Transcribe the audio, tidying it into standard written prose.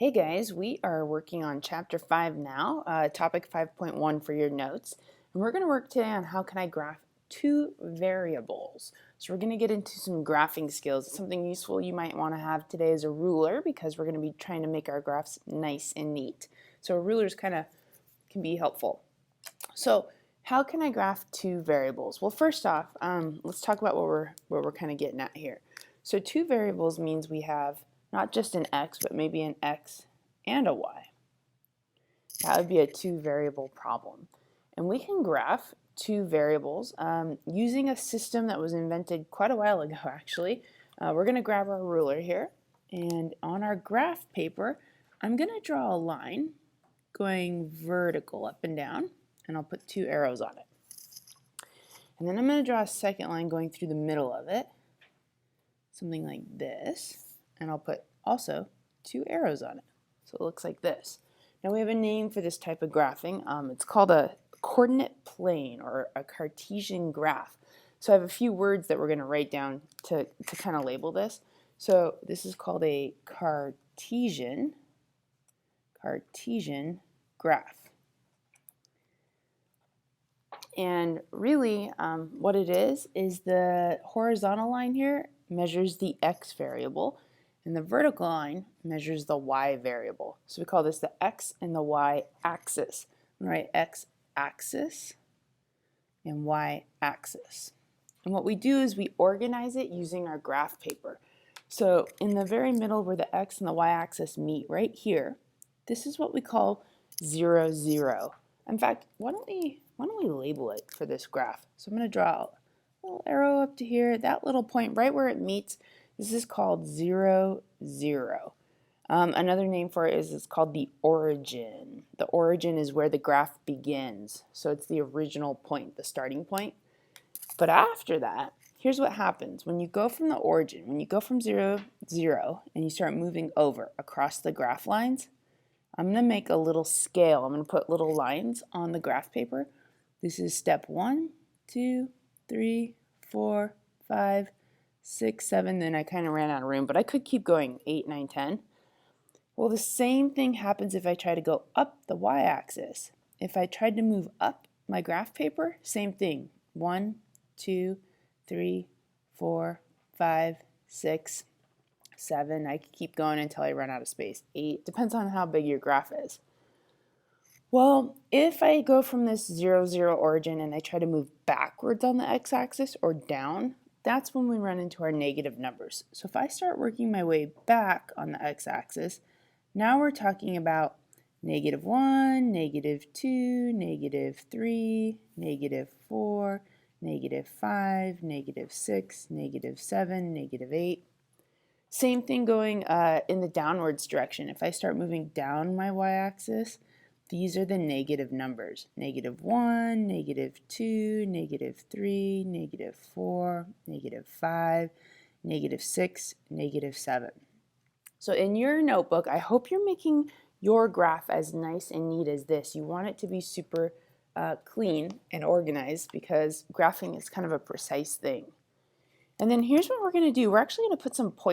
Hey guys, we are working on chapter 5 now, topic 5.1 for your notes. And we're going to work today on how can I graph two variables. So we're going to get into some graphing skills. Something useful you might want to have today is a ruler because we're going to be trying to make our graphs nice and neat. So a ruler's kind of can be helpful. So how can I graph two variables? Well, first off, let's talk about what we're kind of getting at here. So two variables means we have not just an x, but maybe an x and a y. That would be a two variable problem. And we can graph two variables using a system that was invented quite a while ago, actually. We're going to grab our ruler here, and on our graph paper, I'm going to draw a line going vertical up and down, and I'll put two arrows on it. And then I'm going to draw a second line going through the middle of it, something like this, and I'll put also two arrows on it. So it looks like this. Now we have a name for this type of graphing. It's called a coordinate plane or a Cartesian graph. So I have a few words that we're going to write down to kind of label this. So this is called a Cartesian graph. And really what it is the horizontal line here measures the x variable and the vertical line measures the y variable. So we call this the x and the y axis. I'm going to write x axis and y axis. And what we do is we organize it using our graph paper. So in the very middle where the x and the y axis meet right here, this is what we call 0, 0. In fact, why don't we label it for this graph? So I'm going to draw a little arrow up to here, that little point right where it meets. This is called 0, 0. Another name for it is it's called the origin. The origin is where the graph begins. So it's the original point, the starting point. But after that, here's what happens. When you go from the origin, when you go from 0, 0, and you start moving over across the graph lines, I'm going to make a little scale. I'm going to put little lines on the graph paper. This is step 1, 2, 3, 4, 5, 6, 7. Then I kind of ran out of room, but I could keep going 8, 9, 10. Well, the same thing happens if I try to go up the y-axis. If I tried to move up my graph paper, same thing. 1, 2, 3, 4, 5, 6, 7. I could keep going until I run out of space. 8. Depends on how big your graph is. Well, if I go from this 0, 0 origin and I try to move backwards on the x-axis or down, that's when we run into our negative numbers. So if I start working my way back on the x-axis, now we're talking about negative 1, negative 2, negative 3, negative 4, negative 5, negative 6, negative 7, negative 8. Same thing going in the downwards direction. If I start moving down my y-axis, these are the negative numbers. Negative 1, negative 2, negative 3, negative 4, negative 5, negative 6, negative 7. So in your notebook, I hope you're making your graph as nice and neat as this. You want it to be super clean and organized because graphing is kind of a precise thing. And then here's what we're going to do. We're actually going to put some points